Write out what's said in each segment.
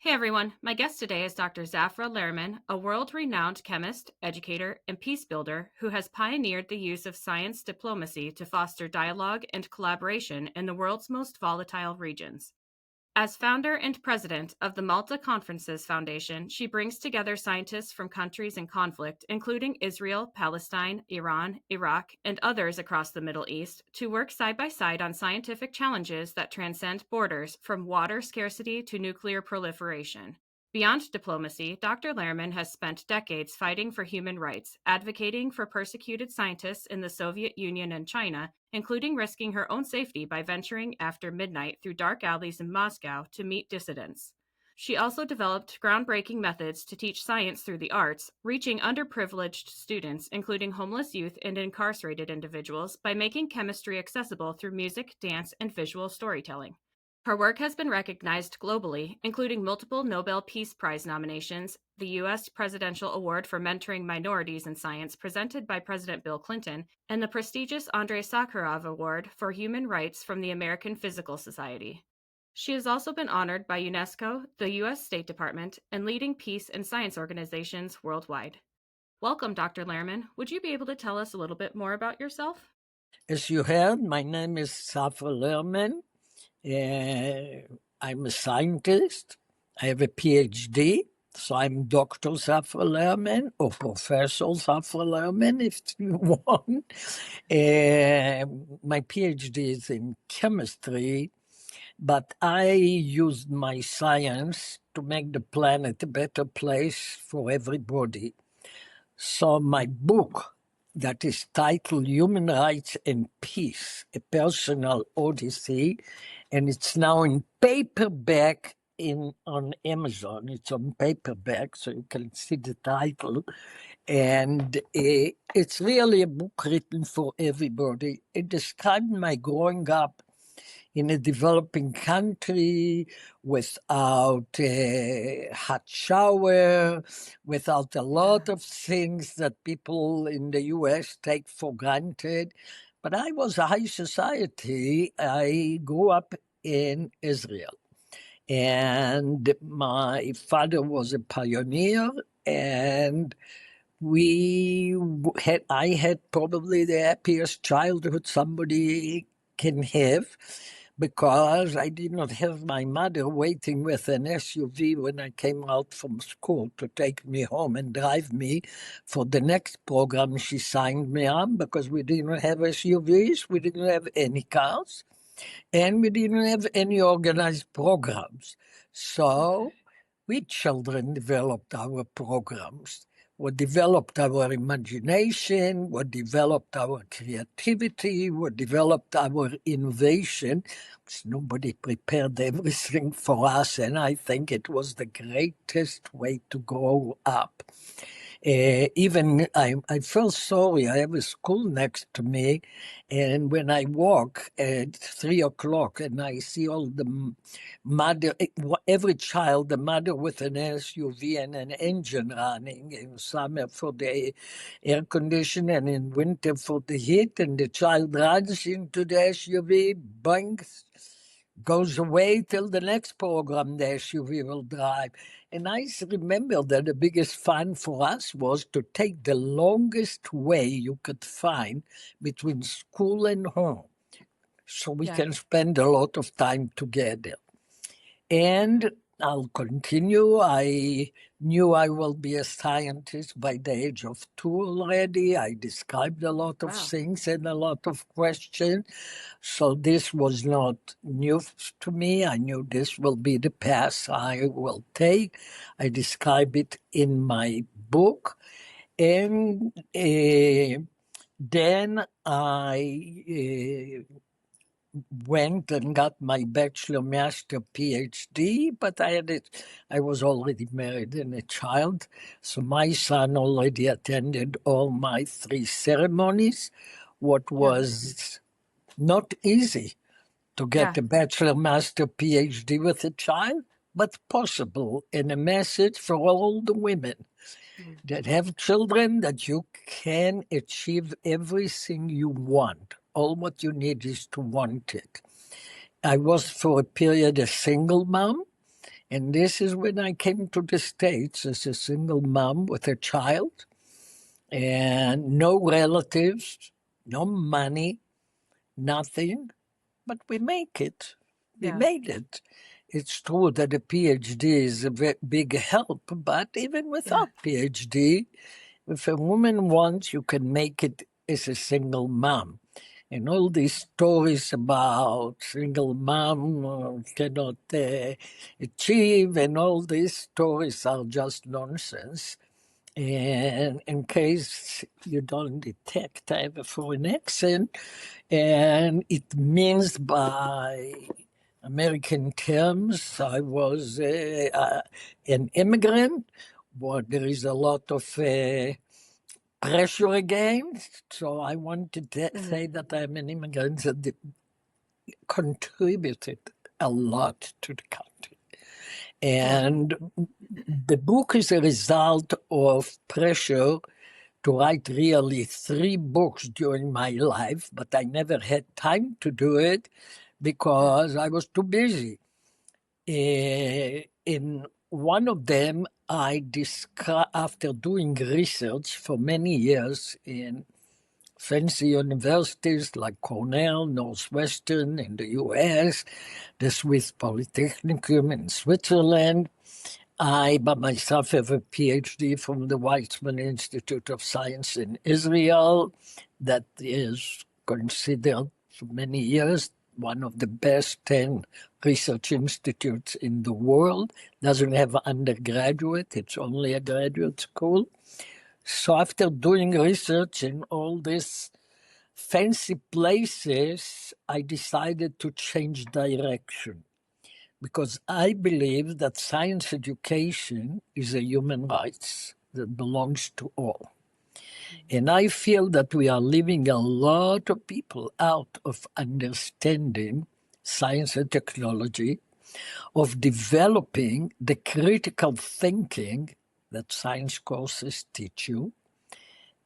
Hey everyone, my guest today is Dr. Zafra Lerman, a world renowned chemist, educator, and peace builder who has pioneered the use of science diplomacy to foster dialogue and collaboration in the world's most volatile regions. As founder and president of the Malta Conferences Foundation, she brings together scientists from countries in conflict, including Israel, Palestine, Iran, Iraq, and others across the Middle East, to work side by side on scientific challenges that transcend borders, from water scarcity to nuclear proliferation. Beyond diplomacy, Dr. Lerman has spent decades fighting for human rights, advocating for persecuted scientists in the Soviet Union and China, including risking her own safety by venturing after midnight through dark alleys in Moscow to meet dissidents. She also developed groundbreaking methods to teach science through the arts, reaching underprivileged students, including homeless youth and incarcerated individuals, by making chemistry accessible through music, dance, and visual storytelling. Her work has been recognized globally, including multiple Nobel Peace Prize nominations, the U.S. Presidential Award for Mentoring Minorities in Science presented by President Bill Clinton, and the prestigious Andrei Sakharov Award for Human Rights from the American Physical Society. She has also been honored by UNESCO, the U.S. State Department, and leading peace and science organizations worldwide. Welcome, Dr. Lerman. Would you be able to tell us a little bit more about yourself? As you heard, my name is Zafra Lerman. I'm a scientist. I have a PhD, so I'm Dr. Zafra Lerman or Professor Zafra Lerman if you want. My PhD is in chemistry, but I used my science to make the planet a better place for everybody. So my book that is titled Human Rights and Peace, A Personal Odyssey, and it's now in paperback on Amazon. It's on paperback, so you can see the title. And it's really a book written for everybody. It described my growing up in a developing country without a hot shower, without a lot of things that people in the US take for granted. But I was a high society. I grew up in Israel. And my father was a pioneer, and I had probably the happiest childhood somebody can have, because I did not have my mother waiting with an SUV when I came out from school to take me home and drive me for the next program she signed me on, because we didn't have SUVs, we didn't have any cars, and we didn't have any organized programs. So we children developed our programs. We developed our imagination, we developed our creativity, we developed our innovation. Because nobody prepared everything for us, and I think it was the greatest way to grow up. Even I feel sorry. I have a school next to me, and when I walk at 3 o'clock and I see all the mother, every child, the mother with an SUV and an engine running in summer for the air conditioner and in winter for the heat, and the child runs into the SUV, bangs, goes away till the next program the SUV will drive. And I remember that the biggest fun for us was to take the longest way you could find between school and home, so we can spend a lot of time together. And I'll continue. I knew I will be a scientist by the age of 2 already. I described a lot of things and a lot of questions. So this was not new to me. I knew this will be the path I will take. I describe it in my book. And then I went and got my bachelor, master, PhD, but I was already married and a child, so my son already attended all my 3 ceremonies, what was not easy to get a bachelor, master, PhD with a child, but possible, and a message for all the women that have children, that you can achieve everything you want. All what you need is to want it. I was for a period a single mom, And this is when I came to the States as a single mom with a child and no relatives, no money, nothing, but we make it. We Yeah. made it. It's true that a PhD is a big help, but even Yeah. without PhD, if a woman wants, you can make it as a single mom. And all these stories about single mom cannot achieve, and all these stories are just nonsense. And in case you don't detect, I have a foreign accent, and it means by American terms, I was an immigrant, but there is a lot of pressure against. So I wanted to say that I'm an immigrant that contributed a lot to the country. And the book is a result of pressure to write really 3 books during my life, but I never had time to do it because I was too busy. In one of them, I discussed, after doing research for many years in fancy universities like Cornell, Northwestern in the US, the Swiss Polytechnicum in Switzerland, I, by myself, have a PhD from the Weizmann Institute of Science in Israel that is considered for many years one of the best 10 research institutes in the world. Doesn't have undergraduate, it's only a graduate school. So after doing research in all these fancy places, I decided to change direction because I believe that science education is a human right that belongs to all. And I feel that we are leaving a lot of people out of understanding science and technology, of developing the critical thinking that science courses teach you.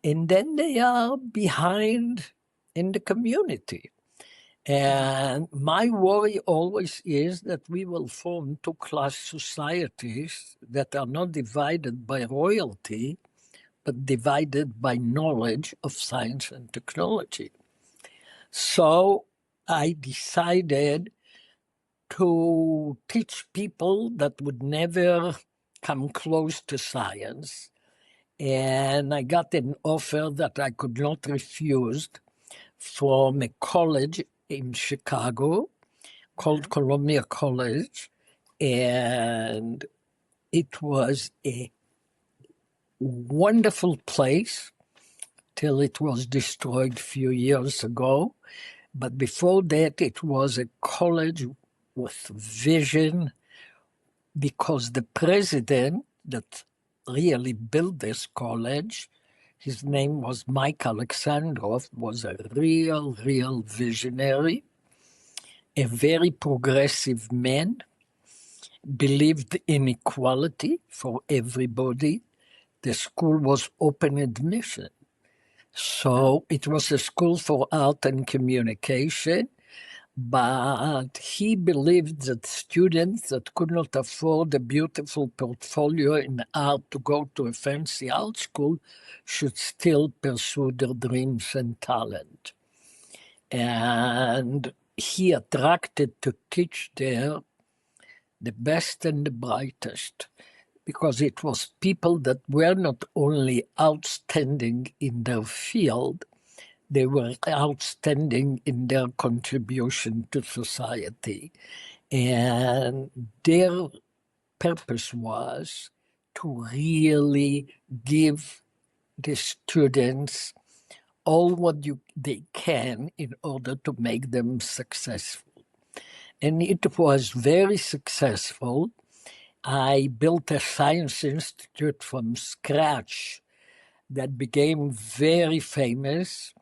And then they are behind in the community. And my worry always is that we will form 2-class societies that are not divided by royalty, but divided by knowledge of science and technology. So I decided to teach people that would never come close to science. And I got an offer that I could not refuse from a college in Chicago called Columbia College, and it was a wonderful place till it was destroyed a few years ago. But before that, it was a college with vision because the president that really built this college, his name was Mike Alexandrov, was a real visionary, a very progressive man, believed in equality for everybody. The school was open admission. So it was a school for art and communication, but he believed that students that could not afford a beautiful portfolio in art to go to a fancy art school should still pursue their dreams and talent. And he attracted to teach there the best and the brightest, because it was people that were not only outstanding in their field, they were outstanding in their contribution to society. And their purpose was to really give the students all what they can in order to make them successful. And it was very successful. I built a science institute from scratch that became very famous.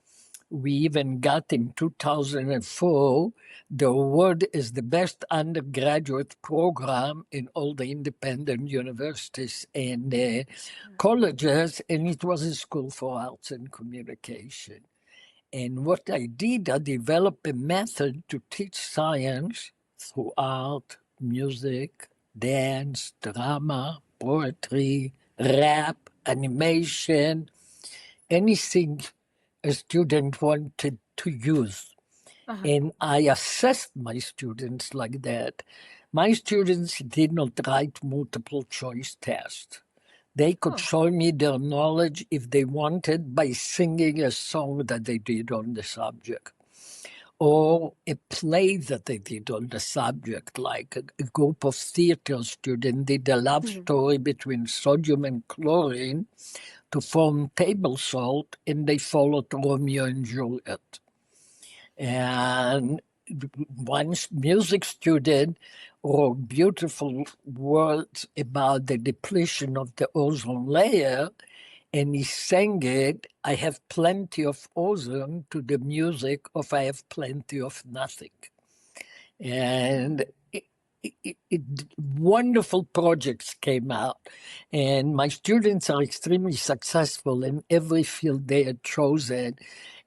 We even got in 2004 the award as the best undergraduate program in all the independent universities and colleges, and it was a school for arts and communication. And what I did, I developed a method to teach science through art, music, dance, drama, poetry, rap, animation, anything a student wanted to use. And I assessed my students like that. My students did not write multiple choice tests. They could show me their knowledge if they wanted by singing a song that they did on the subject or a play that they did on the subject, like a group of theater students did a love story between sodium and chlorine to form table salt, and they followed Romeo and Juliet. And one music student wrote beautiful words about the depletion of the ozone layer, and he sang it, I have plenty of ozone, to the music of I have plenty of nothing. And wonderful projects came out. And my students are extremely successful in every field they had chosen.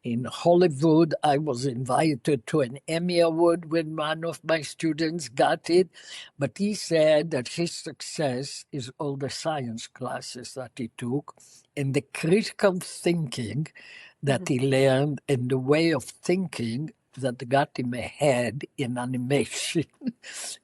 In Hollywood, I was invited to an Emmy Award when one of my students got it. But he said that his success is all the science classes that he took and the critical thinking that he learned and the way of thinking that got him ahead in animation.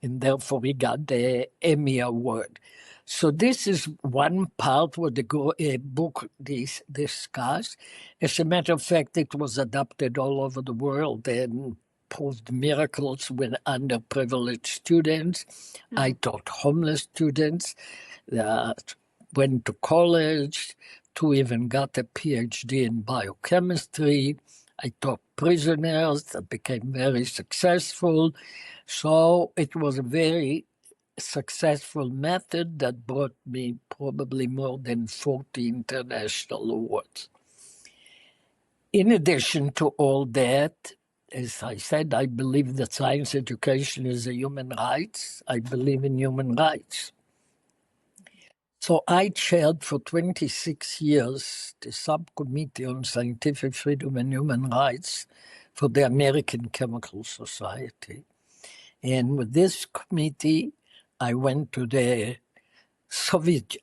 And therefore he got the Emmy Award. So this is one part where the book discussed. As a matter of fact, it was adopted all over the world and proved miracles with underprivileged students. I taught homeless students that went to college, two even got a PhD in biochemistry. I taught prisoners that became very successful. So it was a very successful method that brought me probably more than 40 international awards. In addition to all that, as I said, I believe that science education is a human rights. I believe in human rights. So I chaired for 26 years the Subcommittee on Scientific Freedom and Human Rights for the American Chemical Society. And with this committee, I went to the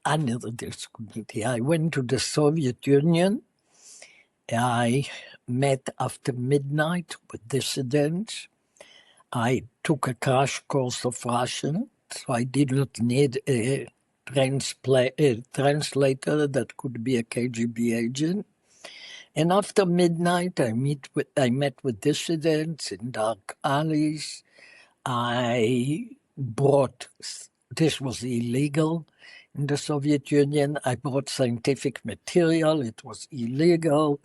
under this committee, I went to the Soviet Union. I met after midnight with dissidents. I took a crash course of Russian, so I did not need a translator that could be a KGB agent. And after midnight, I met with dissidents in dark alleys. I brought, this was illegal in the Soviet Union, I brought scientific material, it was illegal.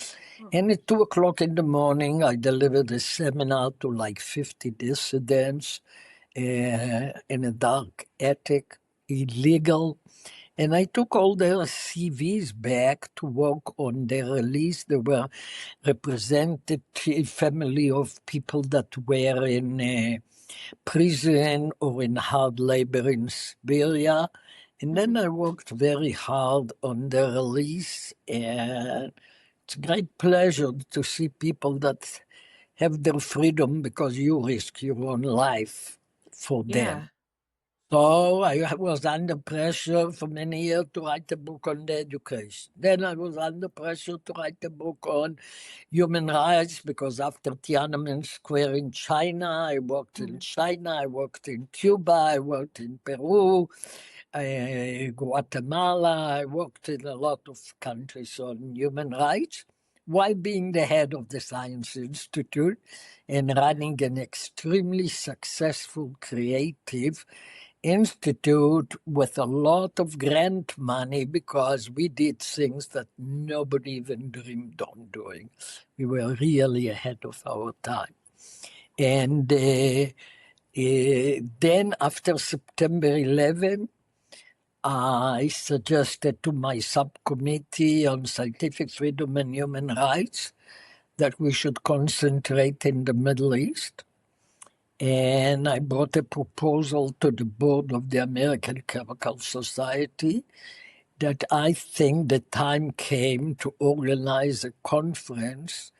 And at 2:00 in the morning, I delivered a seminar to like 50 dissidents in a dark attic, illegal. And I took all their CVs back to work on their release. They were representative family of people that were in prison or in hard labor in Siberia. And then I worked very hard on the release. And it's a great pleasure to see people that have their freedom because you risk your own life for them. So I was under pressure for many years to write a book on the education. Then I was under pressure to write a book on human rights because after Tiananmen Square in China, I worked in China, I worked in Cuba, I worked in Peru, Guatemala, I worked in a lot of countries on human rights while being the head of the Science Institute and running an extremely successful, creative institute with a lot of grant money because we did things that nobody even dreamed on doing. We were really ahead of our time. And then after September 11, I suggested to my subcommittee on scientific freedom and human rights that we should concentrate in the Middle East. And I brought a proposal to the board of the American Chemical Society that I think the time came to organize a conference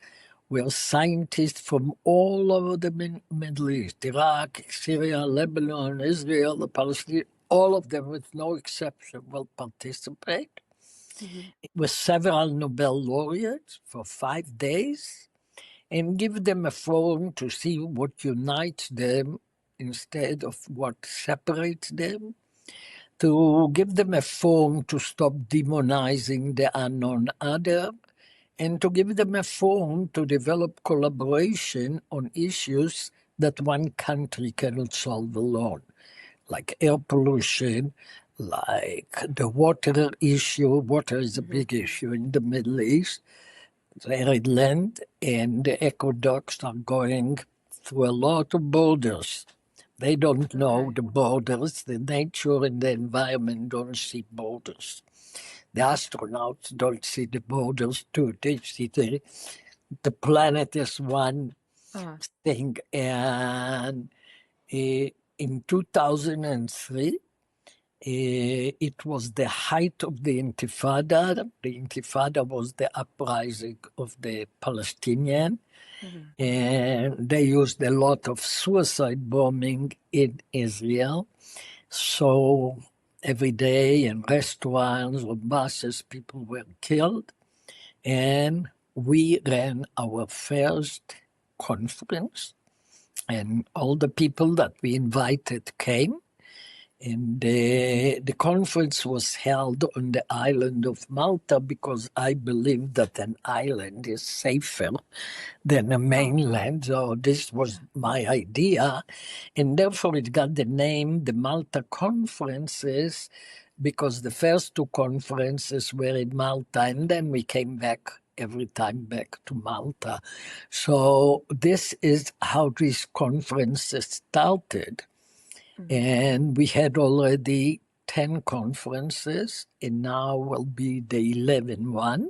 where scientists from all over the Middle East, Iraq, Syria, Lebanon, Israel, the Palestinians, all of them, with no exception, will participate, with several Nobel laureates for 5 days, and give them a forum to see what unites them instead of what separates them, to give them a forum to stop demonizing the unknown other, and to give them a forum to develop collaboration on issues that one country cannot solve alone, like air pollution, like the water issue. Water is a big issue in the Middle East. The arid land and the aqueducts are going through a lot of borders. They don't know the borders. The nature and the environment don't see borders. The astronauts don't see the borders too. They see the planet is one thing. And in 2003, it was the height of the Intifada. The Intifada was the uprising of the Palestinian, and they used a lot of suicide bombing in Israel. So every day in restaurants or buses, people were killed. And we ran our first conference, and all the people that we invited came. And the conference was held on the island of Malta because I believe that an island is safer than a mainland. So this was my idea. And therefore it got the name the Malta Conferences, because the first two conferences were in Malta, and then we came back every time back to Malta. So this is how these conferences started. And we had already 10 conferences, and now will be the 11th one.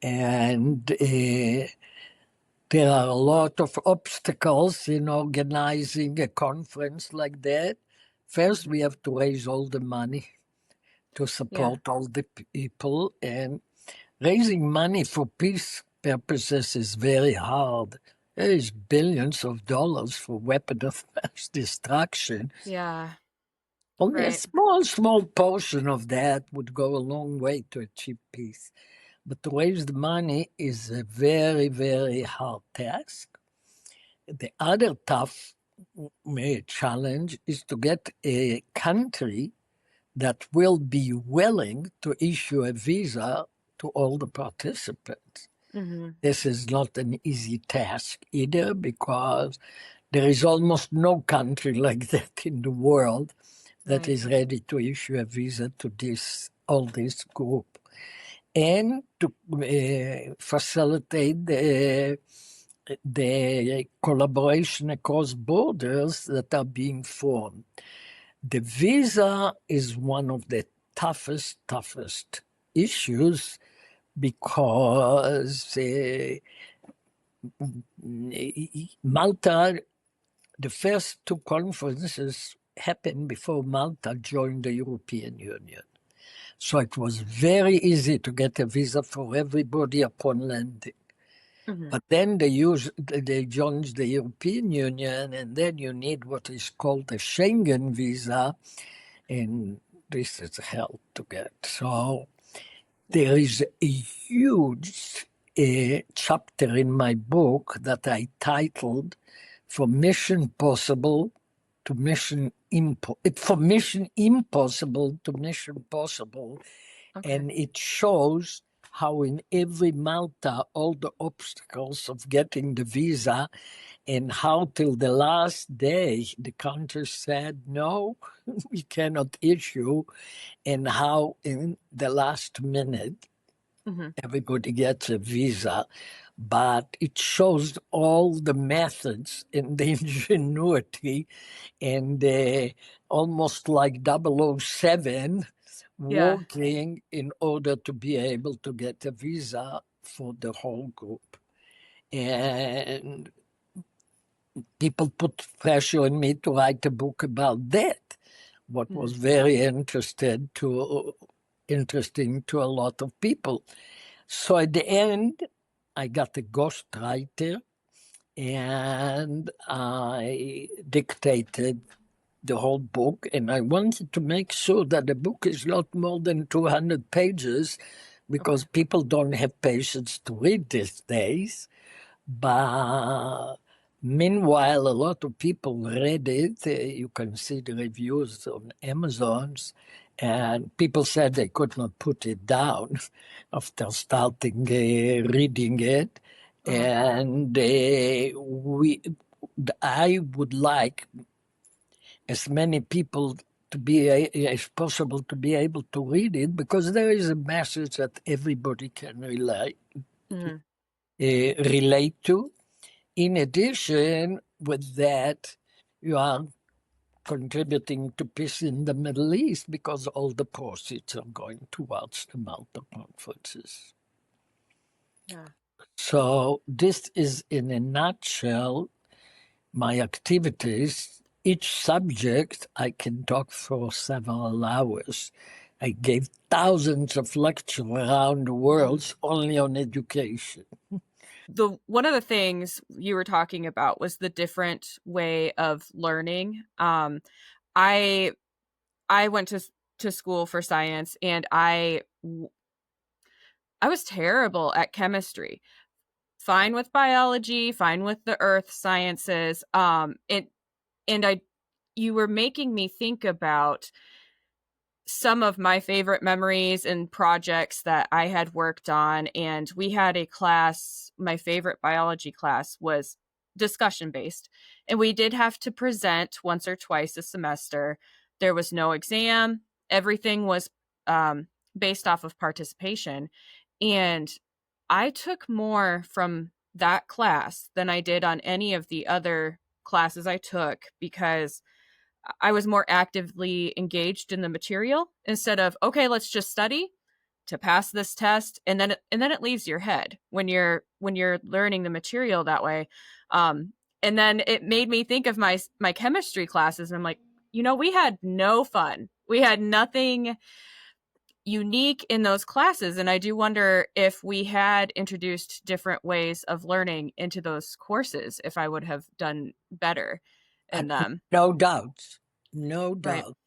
And there are a lot of obstacles in organizing a conference like that. First, we have to raise all the money to support all the people, and raising money for peace purposes is very hard. There is billions of dollars for weapon of mass destruction. Yeah. Only a Right. small portion of that would go a long way to achieve peace. But to raise the money is a very, very hard task. The other tough challenge is to get a country that will be willing to issue a visa to all the participants. This is not an easy task either, because there is almost no country like that in the world that is ready to issue a visa to all this group, and to facilitate the collaboration across borders that are being formed. The visa is one of the toughest issues, because Malta, the first two conferences happened before Malta joined the European Union. So it was very easy to get a visa for everybody upon landing. But then they joined the European Union, and then you need what is called a Schengen visa, and this is hell to get. So there is a huge chapter in my book that I titled "From Mission Possible to Mission From Mission Impossible to Mission Possible," and it shows how in every Malta all the obstacles of getting the visa, and how till the last day the country said no, we cannot issue, and how in the last minute everybody gets a visa. But it shows all the methods and the ingenuity, and almost like 007 working in order to be able to get a visa for the whole group. And people put pressure on me to write a book about that, what was very interesting to a lot of people. So at the end, I got a ghostwriter, and I dictated the whole book, and I wanted to make sure that the book is not more than 200 pages because Okay. people don't have patience to read these days. But meanwhile, a lot of people read it. You can see the reviews on Amazon's, and people said they could not put it down after starting reading it. Uh-huh. And I would like as many people to be as possible to be able to read it because there is a message that everybody can Mhm. relate to. In addition, with that, you are contributing to peace in the Middle East because all the proceeds are going towards the Malta Conferences. Yeah. So this is, in a nutshell, my activities. Each subject I can talk for several hours. I gave thousands of lectures around the Mhm. world only on education. One of the things you were talking about was the different way of learning. I I went to school for science, and I was terrible at chemistry. Fine with biology, fine with the earth sciences. And I you were making me think about some of my favorite memories and projects that I had worked on. And we had a class, my favorite biology class was discussion based. And we did have to present once or twice a semester. There was no exam, everything was um, based off of participation. And I took more from that class than I did on any of the other classes I took because I was more actively engaged in the material instead of, okay, let's just study to pass this test, and then it leaves your head when you're learning the material that way. And then it made me think of my chemistry classes. I'm like, we had no fun. We had nothing unique in those classes, and I do wonder if we had introduced different ways of learning into those courses, if I would have done better in And them. no doubt, no Right. doubt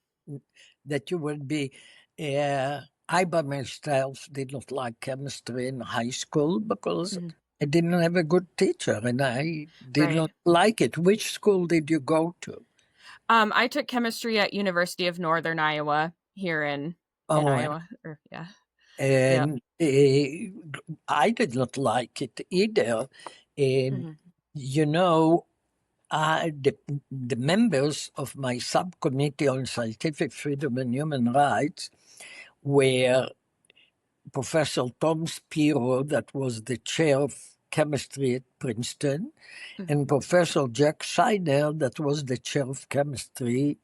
that you would be. Uh, I by myself did not like chemistry in high school because Mhm. I didn't have a good teacher and I did Right. not like it. Which school did you go to? I took chemistry at University of Northern Iowa here in Oh, Iowa. Or yeah. Yep. and I did not like it either. And Mhm. you know, the members of my subcommittee on scientific freedom and human rights were Professor Tom Spiro, that was the chair of chemistry at Princeton, Mhm. and Professor Jack Shiner, that was the chair of chemistry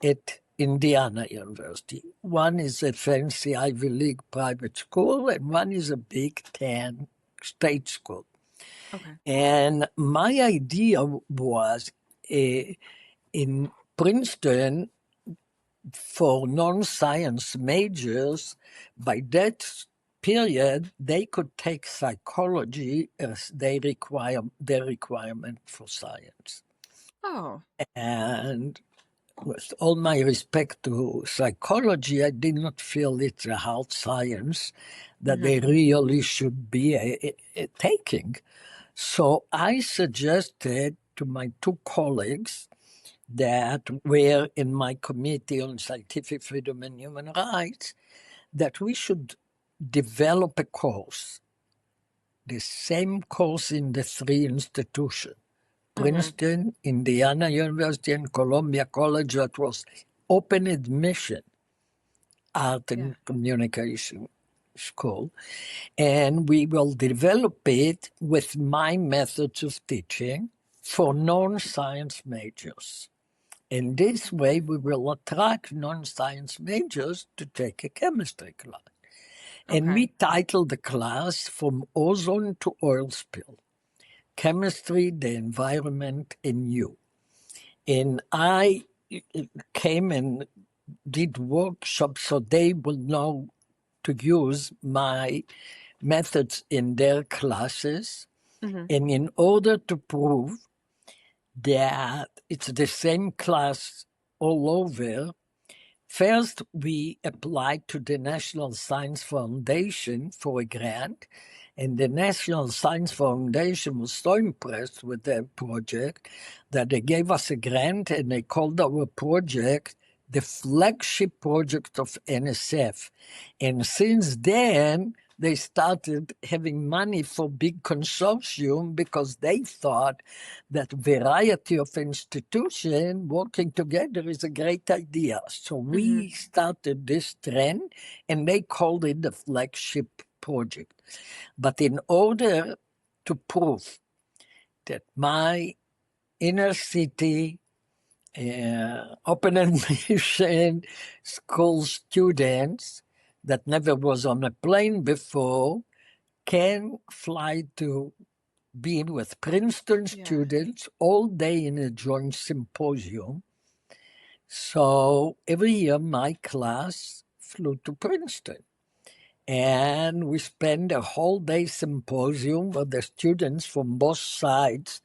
at Indiana University. One is a fancy Ivy League private school, and one is a Big Ten state school. Okay. And my idea was in Princeton, for non-science majors, by that period, they could take psychology as their requirement for science. Oh. And with all my respect to psychology, I did not feel it's a hard science that Mhm. they really should be taking. So I suggested to my two colleagues that were in my committee on scientific freedom and human rights that we should develop a course, the same course in the three institutions, Mhm. Princeton, Indiana University, and Columbia College, that was open admission art Yeah. and communication school. And we will develop it with my methods of teaching for Mhm. non-science majors. In this way, we will attract non-science majors to take a chemistry class. And we Okay. titled the class From Ozone to Oil Spill, Chemistry, the Environment, and You. And I came and did workshops so they will know to use my methods in their classes. Mhm. And in order to prove that it's the same class all over. First, we applied to the National Science Foundation for a grant, and the National Science Foundation was so impressed with the project that they gave us a grant, and they called our project the flagship project of NSF. And since then, they started having money for big consortium because they thought that variety of institutions working together is a great idea. So we started this trend, and they called it the flagship project. But in order to prove that my inner city open admission school students that never was on a plane before can fly to be with Princeton students all day in a joint symposium. So every year my class flew to Princeton. And we spent a whole day symposium where the students from both sides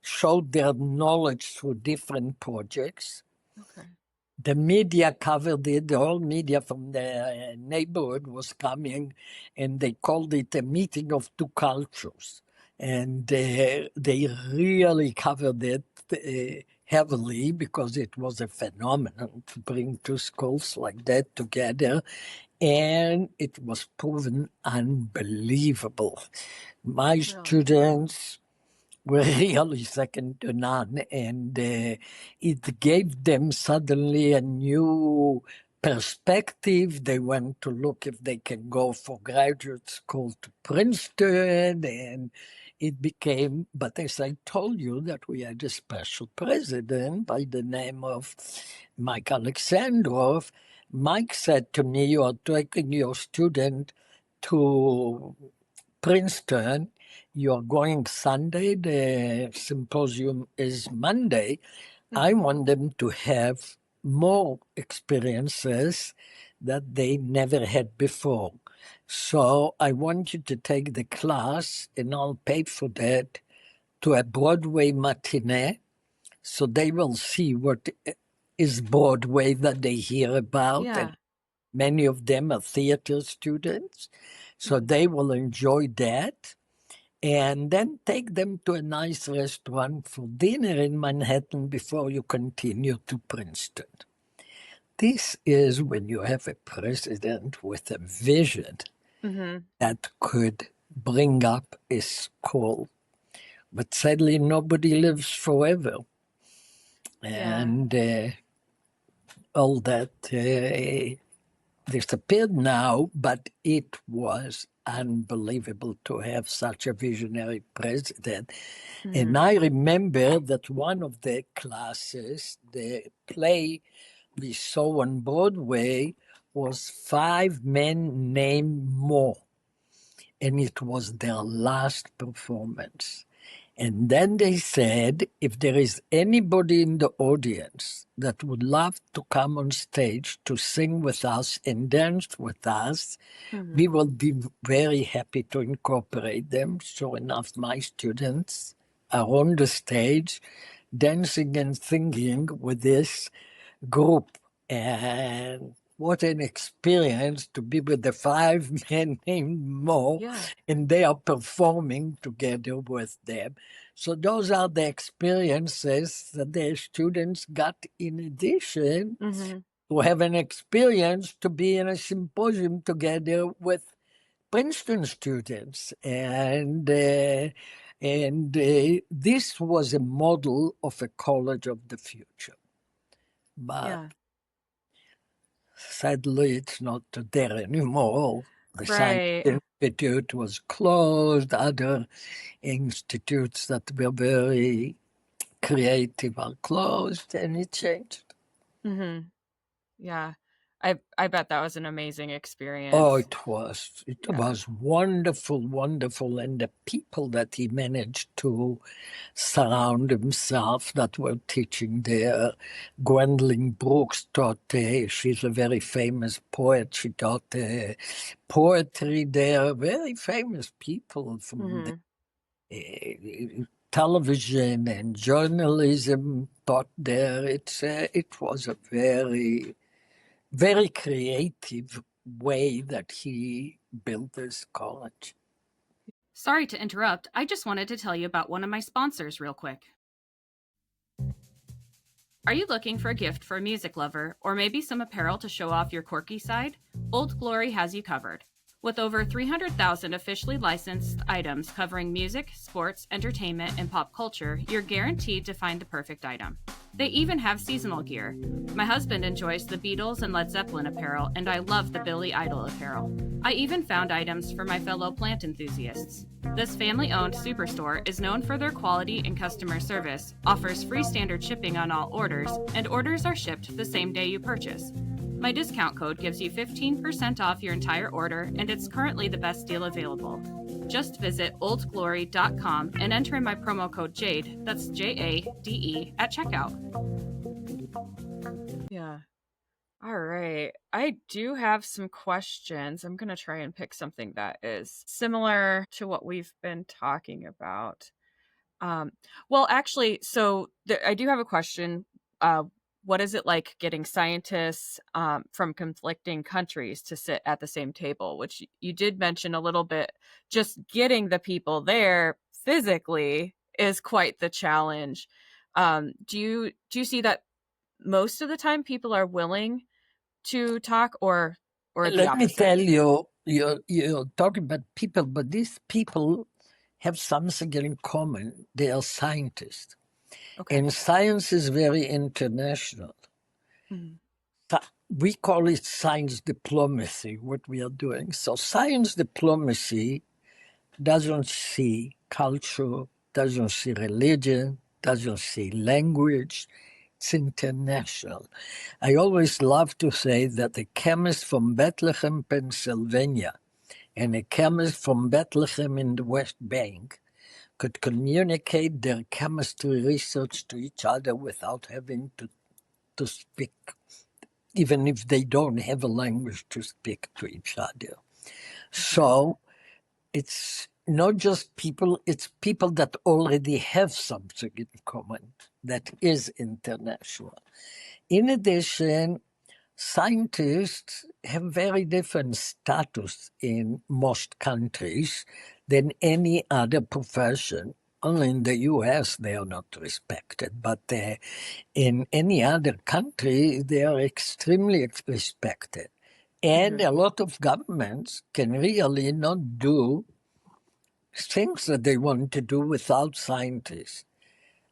showed their knowledge through different projects. Okay. The media covered it. The whole media from the neighborhood was coming, and they called it a meeting of two cultures. And they really covered it heavily because it was a phenomenon to bring two schools like that together. And it was proven unbelievable. My students were really second to none, and it gave them suddenly a new perspective. They went to look if they can go for graduate school to Princeton, and it became, but as I told you, that we had a special president by the name of Mike Alexandrov. Mike said to me, "You are taking your student to Princeton. You're going Sunday. The symposium is Monday. I want them to have more experiences that they never had before. So I want you to take the class, and I'll pay for that, to a Broadway matinee, so they will see what is Broadway that they hear about. Yeah. And many of them are theater students, so they will enjoy that. And then take them to a nice restaurant for dinner in Manhattan before you continue to Princeton." This is when you have a president with a vision that could bring up a school. But sadly, nobody lives forever. And all that disappeared now, but it was unbelievable to have such a visionary president. And I remember that one of the classes, the play we saw on Broadway, was Five Men Named Mo, and it was their last performance. And then they said, if there is anybody in the audience that would love to come on stage to sing with us and dance with us, we will be very happy to incorporate them. Sure enough, my students are on the stage dancing and singing with this group. And what an experience to be with the five men named Mo, and they are performing together with them. So those are the experiences that the students got in addition to have an experience to be in a symposium together with Princeton students. And this was a model of a college of the future. But sadly, it's not there anymore. The Science Institute was closed. Other institutes that were very creative are closed, and it changed. Yeah. I bet that was an amazing experience. Oh, it was. It was wonderful, wonderful. And the people that he managed to surround himself that were teaching there. Gwendolyn Brooks taught, she's a very famous poet. She taught poetry there. Very famous people from television and journalism taught there. It was a very, very creative way that he built this college. Sorry to interrupt. I just wanted to tell you about one of my sponsors real quick. Are you looking for a gift for a music lover, or maybe some apparel to show off your quirky side? Old Glory has you covered. With over 300,000 officially licensed items covering music, sports, entertainment, and pop culture, you're guaranteed to find the perfect item. They even have seasonal gear. My husband enjoys the Beatles and Led Zeppelin apparel, and I love the Billy Idol apparel. I even found items for my fellow plant enthusiasts. This family-owned superstore is known for their quality and customer service, offers free standard shipping on all orders, and orders are shipped the same day you purchase. My discount code gives you 15% off your entire order, and it's currently the best deal available. Just visit oldglory.com and enter in my promo code JADE, that's JADE, at checkout. Yeah. All right. I do have some questions. I'm going to try and pick something that is similar to what we've been talking about. Well, actually, so I do have a question. What is it like getting scientists from conflicting countries to sit at the same table, which you did mention a little bit? Just getting the people there physically is quite the challenge. Do you see that most of the time people are willing to talk, or the Let me opposite? tell you, you're talking about people, but these people have something in common. They are scientists. Okay. And science is very international. Mhm. We call it science diplomacy, what we are doing. So science diplomacy doesn't see culture, doesn't see religion, doesn't see language. It's international. I always love to say that a chemist from Bethlehem, Pennsylvania, and a chemist from Bethlehem in the West Bank could communicate their chemistry research to each other without having to speak, even if they don't have a language to speak to each other. So it's not just people, it's people that already have something in common that is international. In addition, scientists have very different status in most countries than any other profession. Only in the US they are not respected, but in any other country they are extremely respected. And a lot of governments can really not do things that they want to do without scientists.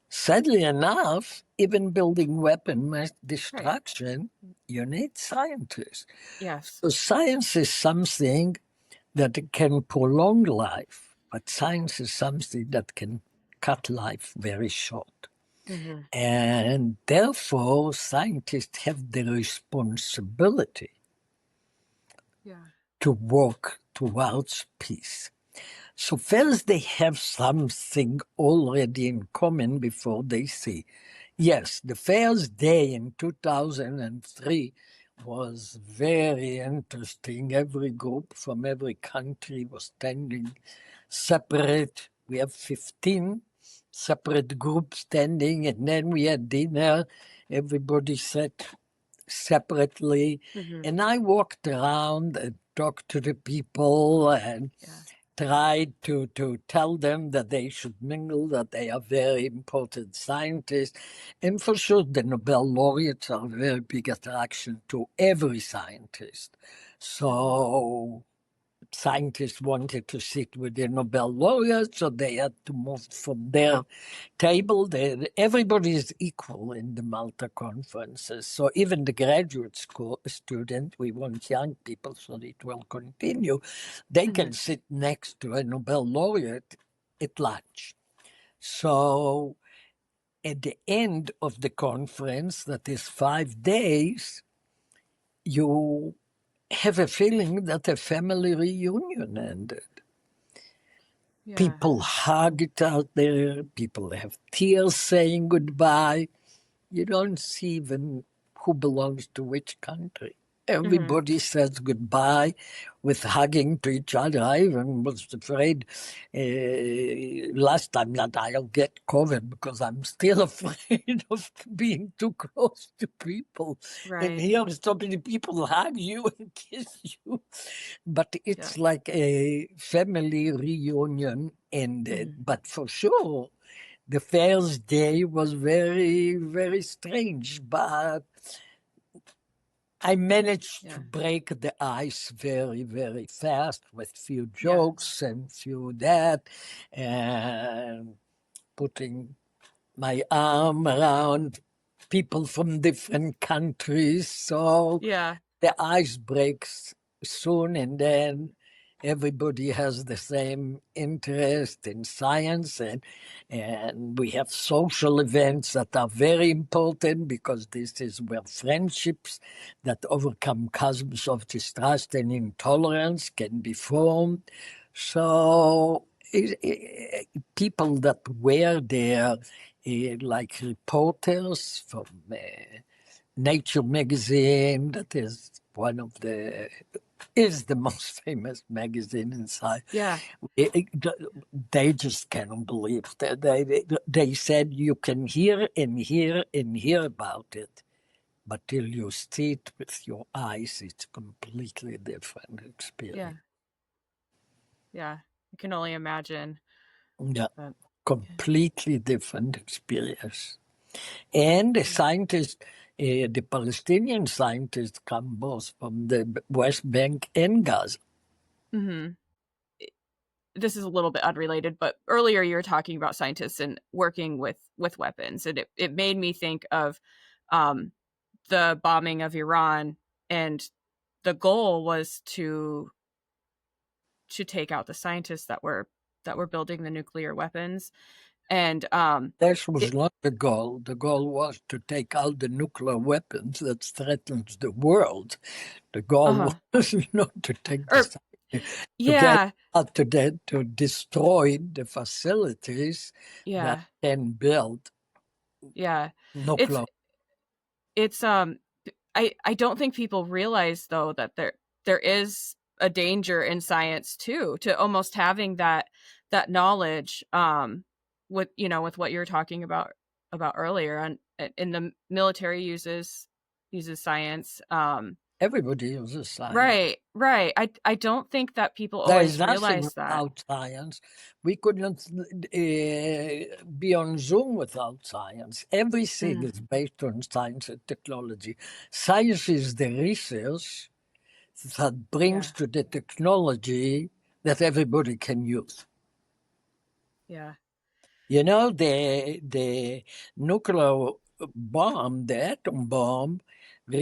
Sadly enough, even building weapon mass destruction, you need scientists. Yes. So science is something that can prolong life, but science is something that can cut life very short. And therefore, scientists have the responsibility to work towards peace. So first they have something already in common before they see. Yes, the first day in 2003 was very interesting. Every group from every country was standing separate. We have 15 separate groups standing, and then we had dinner. Everybody sat separately. And I walked around and talked to the people and tried to tell them that they should mingle, that they are very important scientists. And for sure, the Nobel laureates are a very big attraction to every scientist. So scientists wanted to sit with the Nobel laureates, so they had to move from their table. Everybody is equal in the Malta Conferences. So even the graduate school student, we want young people so it will continue, they can sit next to a Nobel laureate at lunch. So at the end of the conference, that is 5 days, you have a feeling that a family reunion ended. People hug it out there. People have tears saying goodbye. You don't see even who belongs to which country. Everybody says goodbye with hugging to each other. I even was afraid last time that I'll get COVID because I'm still afraid of being too close to people. And Right. here so many people hug you and kiss you. But Yeah. it's like a family reunion ended. Mhm. But for sure, the first day was very, very strange. But I managed to Yeah. break the ice very, very fast with few Yeah. jokes and few that, and putting my arm around people from different countries. So Yeah. the ice breaks soon, and then everybody has the same interest in science, and we have social events that are very important because this is where friendships that overcome chasms of distrust and intolerance can be formed. So people that were there, like reporters from Nature magazine, that is the most famous magazine in science. Yeah. They just cannot believe that they said you can hear and hear and hear about it, but till you see it with your eyes, it's completely different Yeah. experience. Yeah. I can only imagine. Yeah, But yeah. completely different experience. And the scientists, the Palestinian scientists come both from the West Bank and Gaza. Hmm. This is a little bit unrelated, but earlier you were talking about scientists and working with weapons, and it made me think of um, the bombing of Iran, and the goal was to take out the scientists that were building the nuclear weapons, and That was it, not the goal. The goal was to take out the nuclear weapons that threatens the world. The goal uh-huh. was not to take the Or to get yeah, out to destroy the facilities that yeah, can build yeah. It's nuclear. it's I don't think people realize though that there is a danger in science too, to almost having that knowledge, with with what you were talking about earlier. And in the military uses science. Everybody uses science. Right, right. I don't think that people There is always nothing realize that. without science. We could not be on Zoom without science. Everything Mm, is based on science and technology. Science is the research that brings yeah, to the technology that everybody can use. yeah. You know, the nuclear bomb, the atom bomb,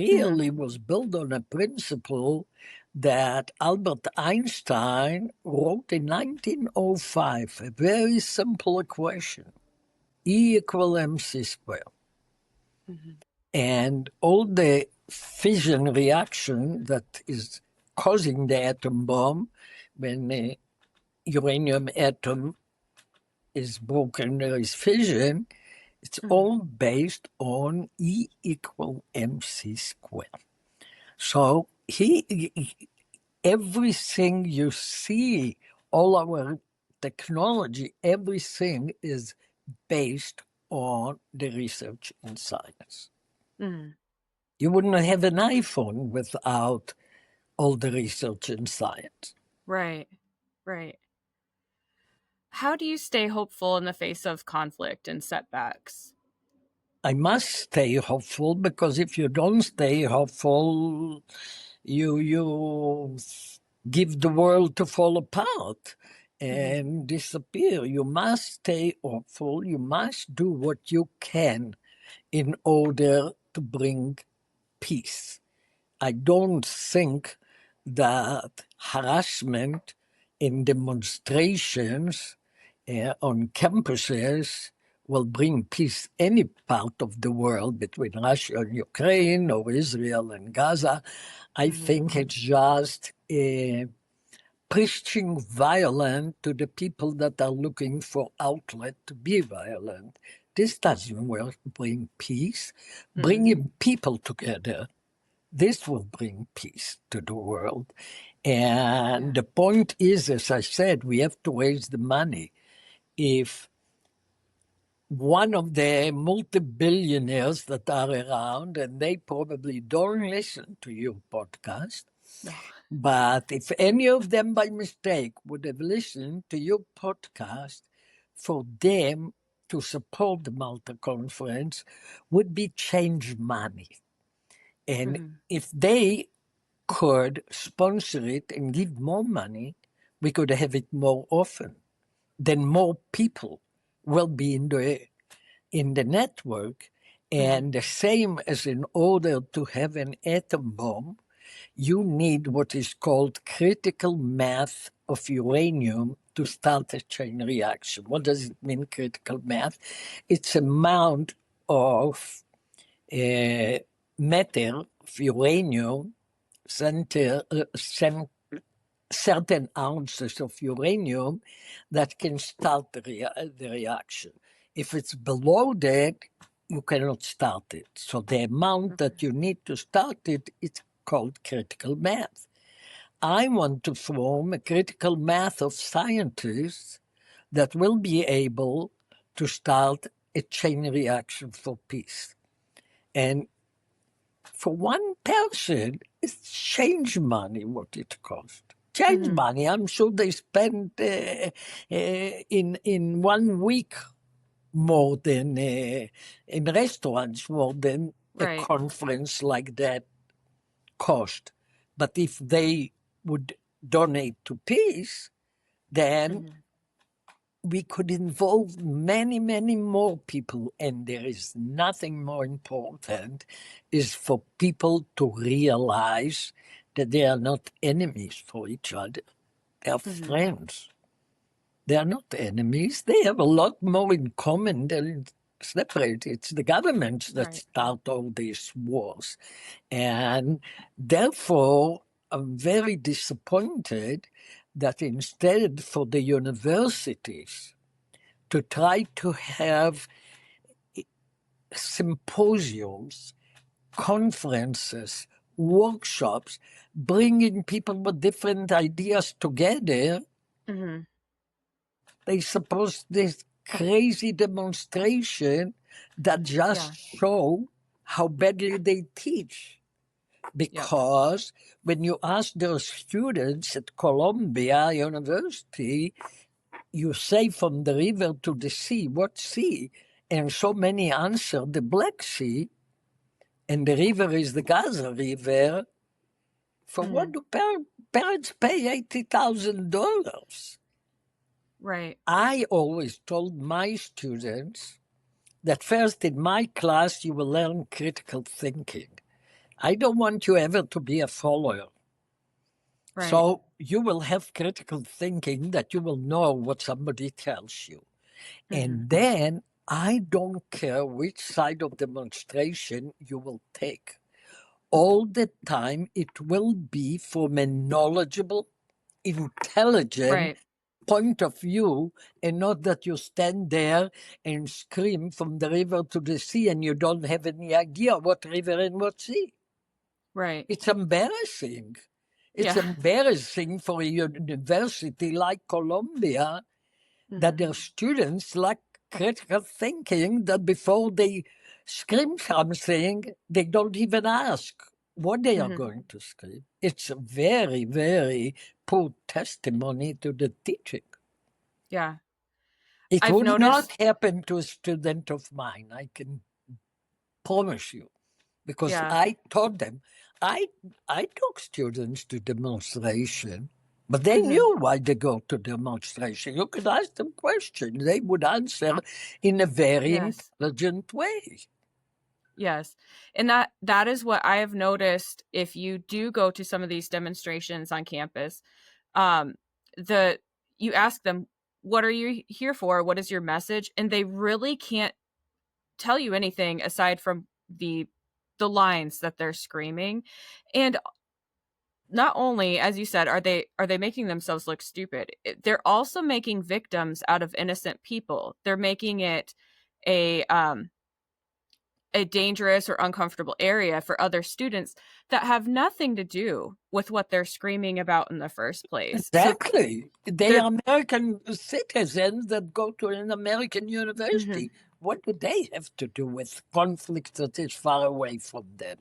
Hmm. really was built on a principle that Albert Einstein wrote in 1905, a very simple equation, E equal mc squared. Hmm. And all the fission reaction that is causing the atom bomb, when the uranium atom is broken, there is fission. It's Hmm. all based on E equal mc squared. So everything you see, all our technology, everything is based on the research in science. Hmm. You wouldn't have an iPhone without all the research in science. Right, right. How do you stay hopeful in the face of conflict and setbacks? I must stay hopeful because if you don't stay hopeful, you give the world to fall apart Hmm. and disappear. You must stay hopeful. You must do what you can in order to bring peace. I don't think that harassment in demonstrations on campuses will bring peace any part of the world between Russia and Ukraine or Israel and Gaza. I Hmm. think it's just preaching violence to the people that are looking for outlet to be violent. This doesn't bring peace. Hmm. Bringing people together This will bring peace to the world. And the point is, as I said, we have to raise the money. If one of the multi-billionaires that are around, and they probably don't listen to your podcast, No. but if any of them by mistake would have listened to your podcast, for them to support the Malta Conference would be change money. And if they could sponsor it and give more money, we could have it more often. Then more people will be in the network. And the same as in order to have an atom bomb, you need what is called critical mass of uranium to start a chain reaction. What does it mean, critical mass? It's amount of matter of uranium, certain ounces of uranium that can start the reaction. If it's below that, you cannot start it. So the amount that you need to start it, it's called critical mass. I want to form a critical mass of scientists that will be able to start a chain reaction for peace. And for one person, it's change money what it costs. Change money. I'm sure they spend in 1 week more than in restaurants more than a Right. conference like that cost. But if they would donate to peace, then we could involve many, many more people. And there is nothing more important is for people to realize that they are not enemies for each other. They are friends. They are not enemies. They have a lot more in common than separate. It's the governments that start all these wars. And therefore, I'm very disappointed that instead for the universities to try to have symposiums, conferences, workshops, bringing people with different ideas together, they suppose this crazy demonstration that just show how badly they teach. Because when you ask those students at Columbia University, you say from the river to the sea, what sea? And so many answer the Black Sea, and the river is the Gaza River. For what do parents pay $80,000? Right. I always told my students that first in my class you will learn critical thinking. I don't want you ever to be a follower. Right. So you will have critical thinking that you will know what somebody tells you. And then I don't care which side of demonstration you will take. All the time it will be from a knowledgeable, intelligent point of view, and not that you stand there and scream from the river to the sea and you don't have any idea what river and what sea. Right. It's embarrassing. It's embarrassing for a university like Columbia that their students lack critical thinking, that before they scream something, they don't even ask what they are going to scream. It's a very, very poor testimony to the teaching. Yeah. It I've would noticed. not happen to a student of mine, I can promise you, because I taught them. I took students to demonstration, but they knew why they go to demonstration. You could ask them questions. They would answer in a very intelligent way. Yes. And that is what I have noticed. If you do go to some of these demonstrations on campus, you ask them, what are you here for? What is your message? And they really can't tell you anything aside from the lines that they're screaming. And not only, as you said, are they making themselves look stupid, they're also making victims out of innocent people. They're making it a a dangerous or uncomfortable area for other students that have nothing to do with what they're screaming about in the first place. So Exactly. They they're are American citizens that go to an American Mhm. university. What do they have to do with conflict that is far away from them?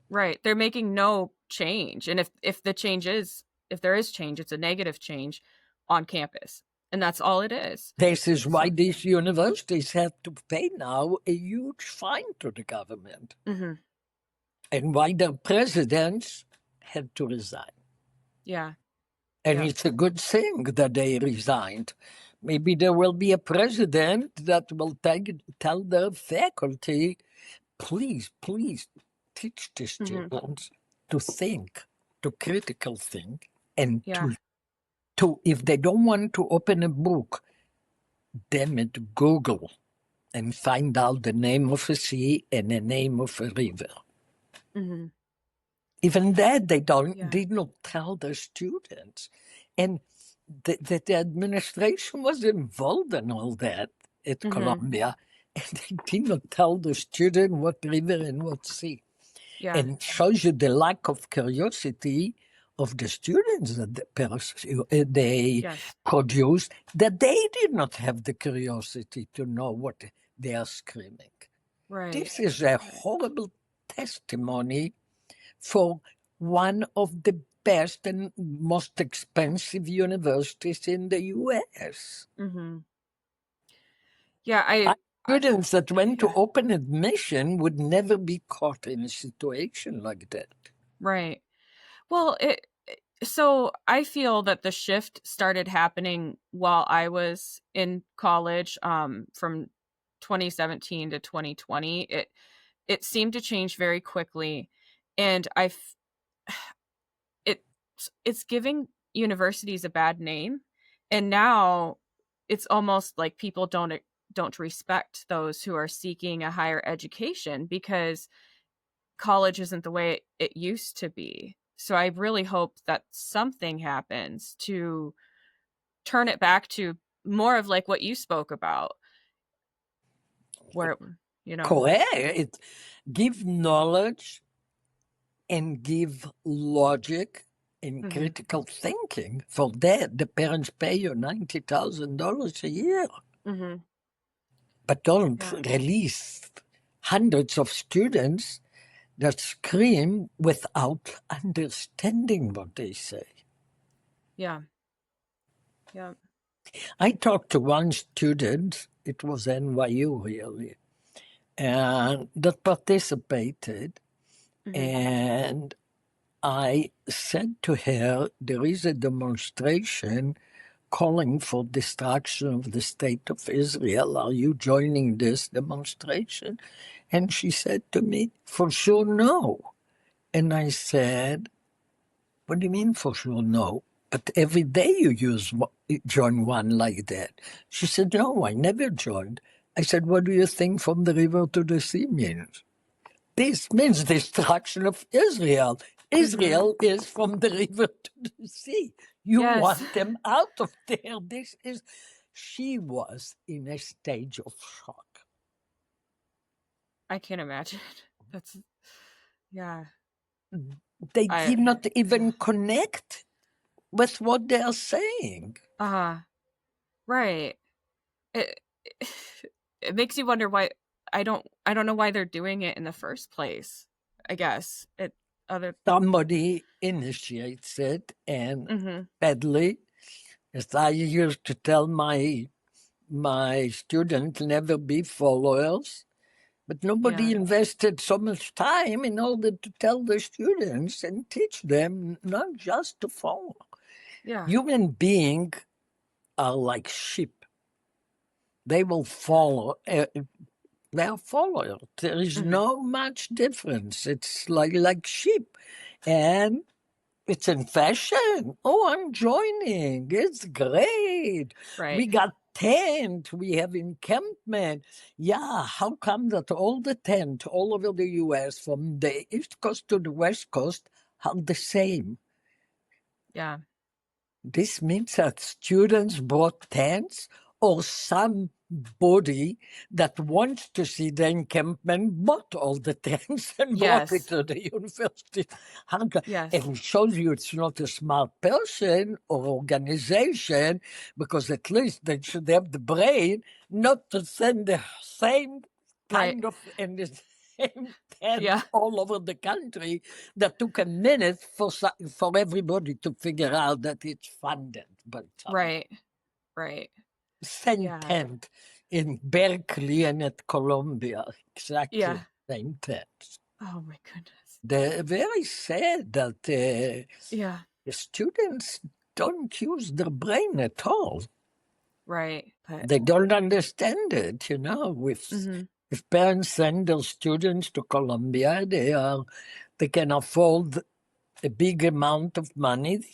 Right. They're making no change. And if the change is if there is change, it's a negative change on campus. And that's all it is. This is why So these universities have to pay now a huge fine to the government, Mhm. and why their presidents had to resign. Yeah. And Yep. it's a good thing that they resigned. Maybe there will be a president that will tell their faculty, please, please teach the Mhm. students to think, to critical think, and Yeah. to if they don't want to open a book, damn it, Google and find out the name of a sea and the name of a river. Mhm. Even that they Yeah. did not tell the students. And the administration was involved in all that at Mhm. Columbia. And they did not tell the student what river and what sea. Yeah. And shows you the lack of curiosity of the students that they Yes. produced, that they did not have the curiosity to know what they are screaming. Right. This is a horrible testimony for one of the best and most expensive universities in the US. Mhm. Yeah, I Students that went to yeah. open admission would never be caught in a situation like that. Right. Well, so I feel that the shift started happening while I was in college, from 2017 to 2020. It seemed to change very quickly, and it's it's giving universities a bad name, and now it's almost like people don't respect those who are seeking a higher education because college isn't the way it used to be. So I really hope that something happens to turn it back to more of like what you spoke about, where, you know. Correct. It give knowledge and give logic and Mhm. critical thinking. For that, the parents pay you $90,000 a year. Mhm. But don't Yeah. release hundreds of students that scream without understanding what they say. Yeah. Yeah. I talked to one student, it was NYU really, and that participated, Mhm. and I said to her, there is a demonstration calling for destruction of the state of Israel. Are you joining this demonstration? And she said to me, for sure, no. And I said, what do you mean for sure, no? But every day you join one like that. She said, no, I never joined. I said, what do you think from the river to the sea means? This means destruction of Israel. Mhm. Israel is from the river to the sea. You Yes. want them out of there. She was in a stage of shock. I can't imagine. That's yeah. They I did not yeah. even connect with what they are saying. Uh-huh. Right. It it makes you wonder why I don't know why they're doing it in the first place. I guess. It other Somebody initiates it, and Mhm. sadly, as I used to tell my students, never be followers. But nobody Yeah. invested so much time in order to tell the students and teach them not just to follow. Yeah. Human beings are like sheep. They will follow. They are followers. There is Mhm. no much difference. It's like sheep, and it's in fashion. Oh, I'm joining. It's great. Right. We got tent. We have encampment. Yeah, how come that all the tent all over the US from the East Coast to the West Coast are the same? Yeah. This means that students brought tents or some body that wants to see the encampment bought all the things and brought it Yes. to the university. Yes. And it shows you it's not a smart person or organization, because at least they should have the brain not to send the same Right. kind of and the same tent Yeah. all over the country that took a minute for everybody to figure out that it's funded by somebody. Right. Right. Same Yeah. tent in Berkeley and at Columbia, exactly Yeah. same tent. Oh my goodness. They're very sad that Yeah. the students don't use their brain at all. Right. But They don't understand it, Mhm. If parents send their students to Columbia, they can afford a big amount of money.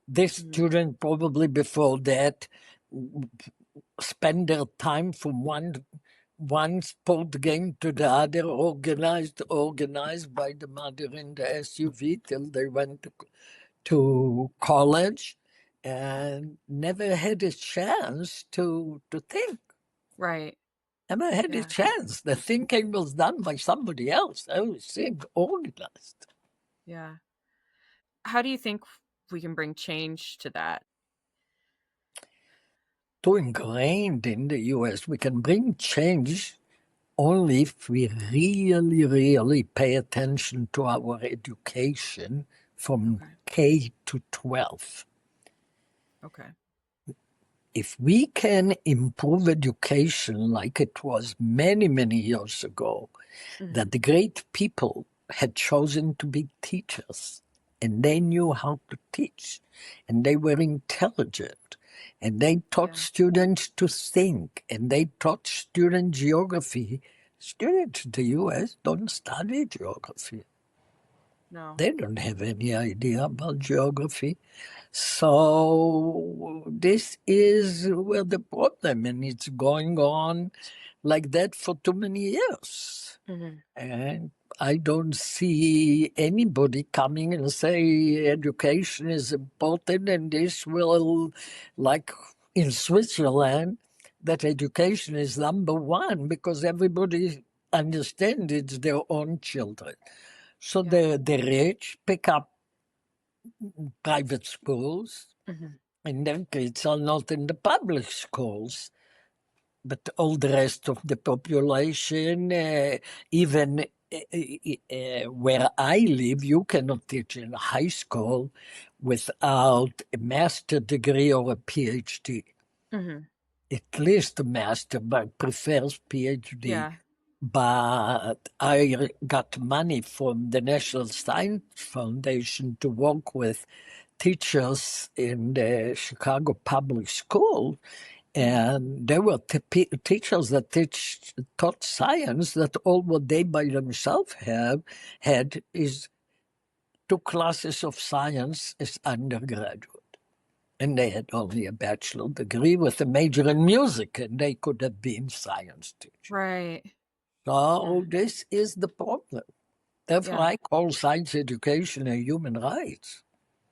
This Mhm. student probably before that spend their time from one sport game to the other, organized by the mother in the SUV till they went to college, and never had a chance to think. Right. Never had a Yeah. chance. The thinking was done by somebody else. Everything organized. Yeah. How do you think we can bring change to that? Too ingrained in the US. We can bring change only if we really, really pay attention to our education from Okay. K to 12. Okay. If we can improve education like it was many, many years ago, Mhm. that the great people had chosen to be teachers and they knew how to teach and they were intelligent and they taught Yeah. students to think and they taught students geography. Students in the US don't study geography. No. They don't have any idea about geography. So this is where the problem, and it's going on like that for too many years. Mhm. And I don't see anybody coming and say education is important and this will, like in Switzerland, that education is number one because everybody understands it's their own children. So Yeah. the rich pick up private schools, Mhm. and their kids are not in the public schools. But all the rest of the population, even where I live, you cannot teach in high school without a master degree or a PhD. Mhm. At least a master, but prefers PhD. Yeah. But I got money from the National Science Foundation to work with teachers in the Chicago public school, Mhm. and there were teachers that taught science that all what they by themselves had is 2 classes of science as undergraduate. And they had only a bachelor degree with a major in music, and they could have been science teachers. Right. Yeah. So this is the problem. Therefore, Yeah. I call science education a human right.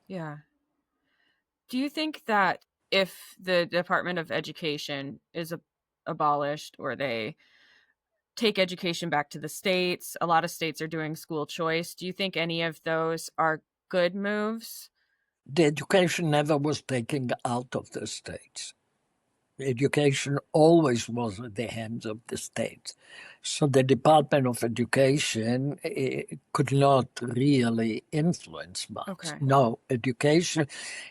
Yeah. Do you think that if the Department of Education is abolished or they take education back to the states, a lot of states are doing school choice. Do you think any of those are good moves? The education never was taken out of the states. Education always was in the hands of the states. So the Department of Education could not really influence much. Okay. No, education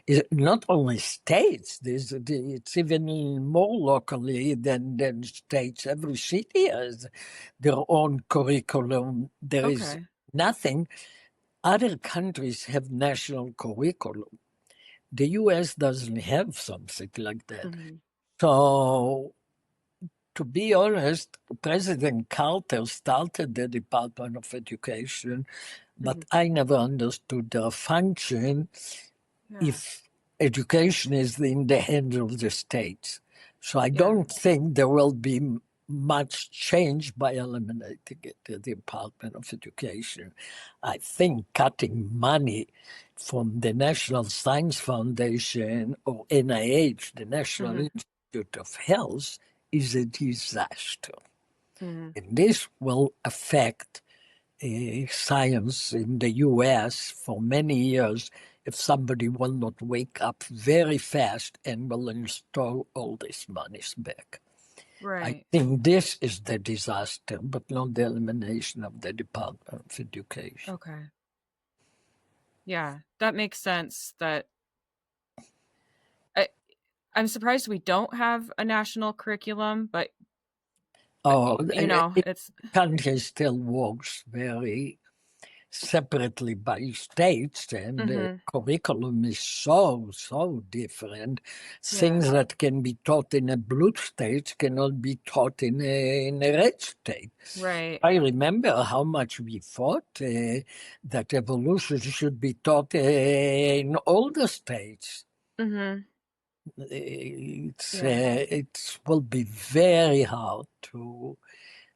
is not only states, it's even more locally than states. Every city has their own curriculum. There is Okay. nothing. Other countries have national curriculum. The US doesn't have something like that. Mhm. So, to be honest, President Carter started the Department of Education, but Mhm. I never understood their function Yeah. if education is in the hands of the states. So I Yeah. don't think there will be much change by eliminating it, the Department of Education. I think cutting money from the National Science Foundation or NIH, the National Mhm. Institute of Health, is a disaster. Mm-hmm. And this will affect science in the US for many years if somebody will not wake up very fast and will install all these monies back. I Right. think this is the disaster, but not the elimination of the Department of Education. Okay. Yeah, that makes sense. I, I'm surprised we don't have a national curriculum, but Oh, it's country still works very separately by states, and the mm-hmm. curriculum is so different. Yeah. Things that can be taught in a blue state cannot be taught in a red state. Right. I remember how much we fought that evolution should be taught in all the states. Mm-hmm. It's Yeah. it will be very hard to.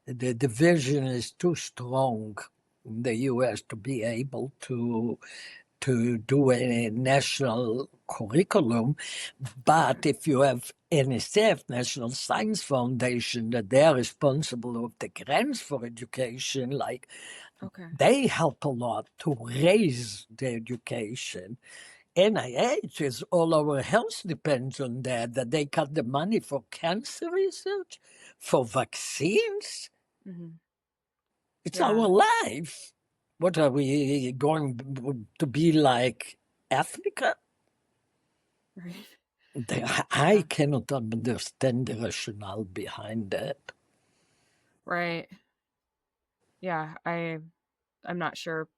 The division is too strong in the U.S. to be able to do a national curriculum. But Okay. if you have NSF, National Science Foundation, that they are responsible of the grants for education, like Okay. they help a lot to raise the education. NIH is all our health depends on that they cut the money for cancer research, for vaccines. Mm-hmm. It's Yeah. our life. What are we going to be like Africa? Right. I Yeah. cannot understand the rationale behind that. Right. Yeah. I'm not sure.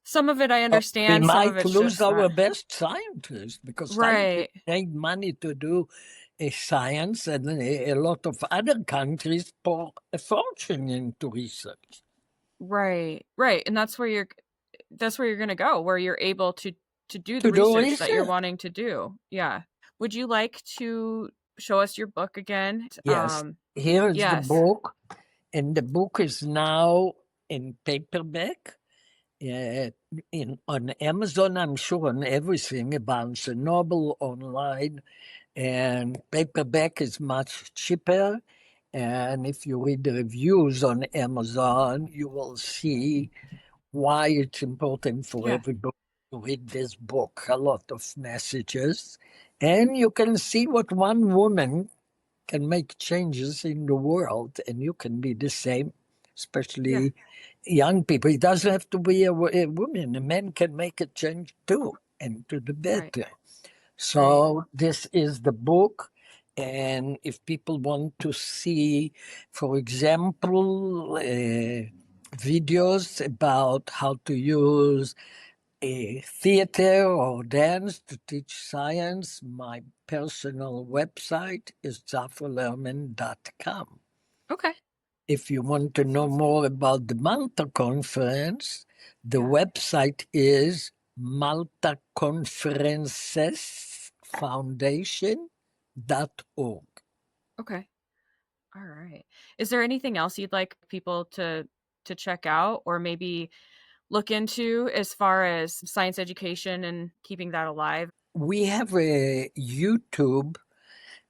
Some of it I We understand, some of might it's lose just our not. best scientists because scientists Right. need money to do a science, and a lot of other countries pour a fortune into research. Right. Right. And that's where you're going to go, where you're able to do the To do research that you're research. wanting to do. Yeah. Would you like to show us your book again? Yes, here is the Yes. book, and the book is now in paperback. On Amazon, I'm sure on everything, Barnes and Noble, online, and paperback is much cheaper. And if you read the reviews on Amazon, you will see why it's important for Yeah. everybody to read this book. A lot of messages, and you can see what one woman can make changes in the world, and you can be the same, Yeah. especially young people. It doesn't have to be a woman. A man can make a change too, and to the Right. better. Right. So this is the book. And if people want to see, for example, videos about how to use a theater or dance to teach science, my personal website is zafralerman.com. Okay. If you want to know Sounds good. more about the Malta Conference, the Yeah. website is Malta Conferences Foundation.org. Okay. All right. Is there anything else you'd like people to check out or maybe look into as far as science education and keeping that alive? We have a YouTube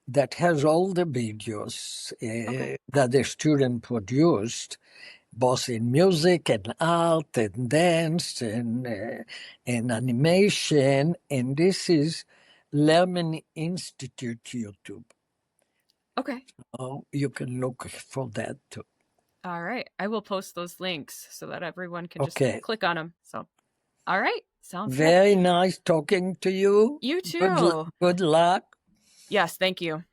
that has all the videos Okay. that the student produced, both in music and art and dance and animation. And this is Lerman Institute YouTube. Okay. Oh, you can look for that too. All right. I will post those links so that everyone can just Okay. click on them. So, all right. Sounds good. Very nice talking to you. You Good, too. good luck. Yes. Thank you.